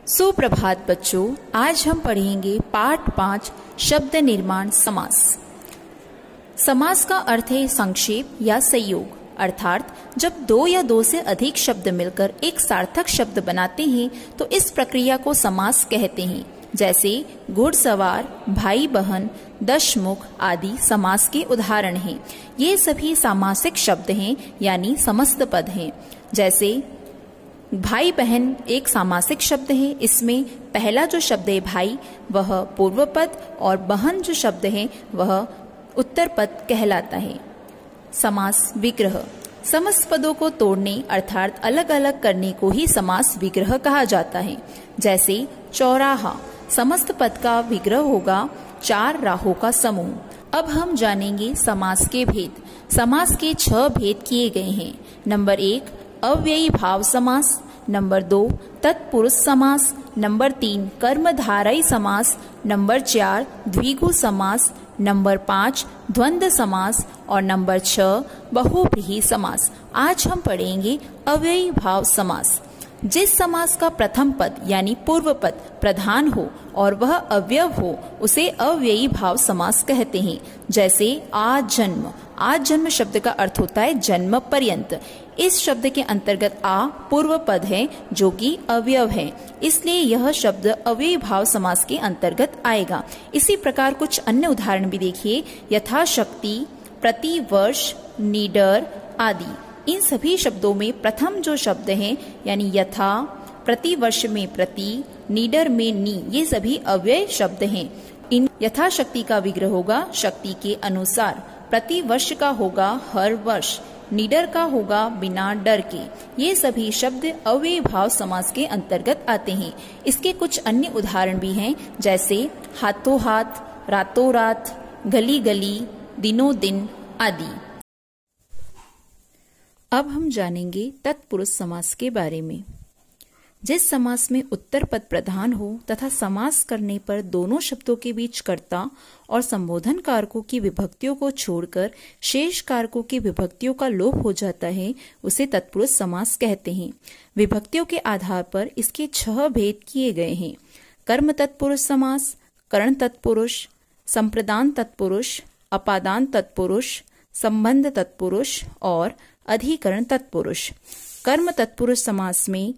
सुप्रभात बच्चों, आज हम पढ़ेंगे पाठ 5 शब्द निर्माण समास। समास का अर्थ है संक्षेप या संयोग, अर्थात जब दो या दो से अधिक शब्द मिलकर एक सार्थक शब्द बनाते हैं तो इस प्रक्रिया को समास कहते हैं। जैसे घुड़सवार, भाई बहन, दशमुख आदि समास के उदाहरण हैं। ये सभी सामासिक शब्द हैं, यानी समस्त पद हैं। जैसे भाई बहन एक सामासिक शब्द है। इसमें पहला जो शब्द है भाई वह पूर्व पद और बहन जो शब्द है वह उत्तर पद कहलाता है। समास विग्रह समस्त पदों को तोड़ने अर्थात अलग अलग करने को ही समास विग्रह कहा जाता है। जैसे चौराहा समस्त पद का विग्रह होगा चार राहों का समूह। अब हम जानेंगे समास के भेद। समास के 6 भेद किए गए हैं। नंबर 1 अव्ययी भाव समास, नंबर 2 तत्पुरुष समास, नंबर 3 कर्मधारयी समास, नंबर 4 द्विगु समास, नंबर 5 द्वंद्व समास और नंबर 6 बहुव्रीहि समास। आज हम पढ़ेंगे अव्ययी भाव समास। जिस समास का प्रथम पद यानी पूर्व पद प्रधान हो और वह अव्यव हो उसे अव्ययी भाव समास कहते हैं। जैसे आजन्म, आजन्म शब्द का अर्थ होता है जन्म पर्यंत। इस शब्द के अंतर्गत आ पूर्व पद है जो कि अवयव है, इसलिए यह शब्द अव्ययी भाव समास के अंतर्गत आएगा। इसी प्रकार कुछ अन्य उदाहरण भी देखिए। यथाशक्ति, प्रतिवर्ष, निडर आदि। इन सभी शब्दों में प्रथम जो शब्द हैं यानी यथा, प्रतिवर्ष में प्रति, निडर में नी, ये सभी अव्यय शब्द हैं। इन यथाशक्ति का विग्रह होगा शक्ति के अनुसार, प्रतिवर्ष का होगा हर वर्ष, निडर का होगा बिना डर के। ये सभी शब्द अव्ययी भाव समास के अंतर्गत आते हैं। इसके कुछ अन्य उदाहरण भी हैं, जैसे हाथों हाथ, रातों रात, गली गली, दिनों दिन आदि। अब हम जानेंगे तत्पुरुष समास के बारे में। जिस समास में उत्तर पद प्रधान हो तथा समास करने पर दोनों शब्दों के बीच कर्ता और संबोधन कारकों की विभक्तियों को छोड़कर शेष कारकों की विभक्तियों का लोप हो जाता है, उसे तत्पुरुष समास कहते हैं। विभक्तियों के आधार पर इसके 6 भेद किए गए हैं। कर्म तत्पुरुष समास, करण तत्पुरुष, संप्रदान तत्पुरुष, अपादान तत्पुरुष, संबंध तत्पुरुष और अधिकरण तत्पुरुष। कर्म तत्पुरुष समास में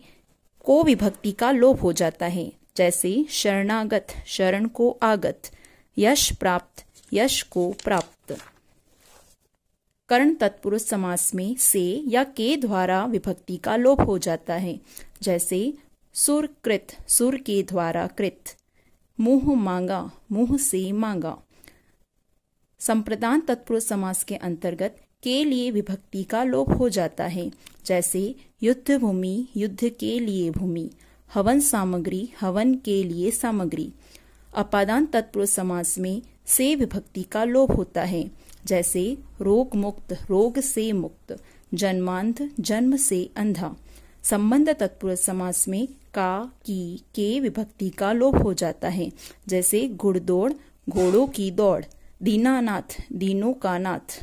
को विभक्ति का लोप हो जाता है। जैसे शरणागत, शरण को आगत, यश प्राप्त, यश को प्राप्त। करण तत्पुरुष समास में से या के द्वारा विभक्ति का लोप हो जाता है। जैसे सुर कृत, सुर के द्वारा कृत, मुंह मांगा, मुंह से मांगा। संप्रदान तत्पुरुष समास के अंतर्गत के लिए विभक्ति का लोप हो जाता है। जैसे युद्ध भूमि, युद्ध के लिए भूमि, हवन सामग्री, हवन के लिए सामग्री। अपादान तत्पुरुष समास में से विभक्ति का लोप होता है। जैसे रोग मुक्त, रोग से मुक्त, जन्मांध, जन्म से अंधा। संबंध तत्पुरुष समास में का, की, के विभक्ति का लोप हो जाता है। जैसे घुड़दौड़, घोड़ों की दौड़, दीनानाथ, दीनों का नाथ।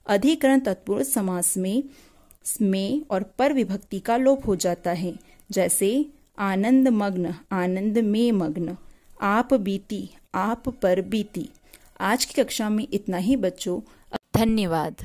अधिकरण तत्पुरुष समास में और पर विभक्ति का लोप हो जाता है। जैसे आनंद मग्न, आनंद में मग्न। आप बीती, आप पर बीती। आज की कक्षा में इतना ही बच्चों। धन्यवाद।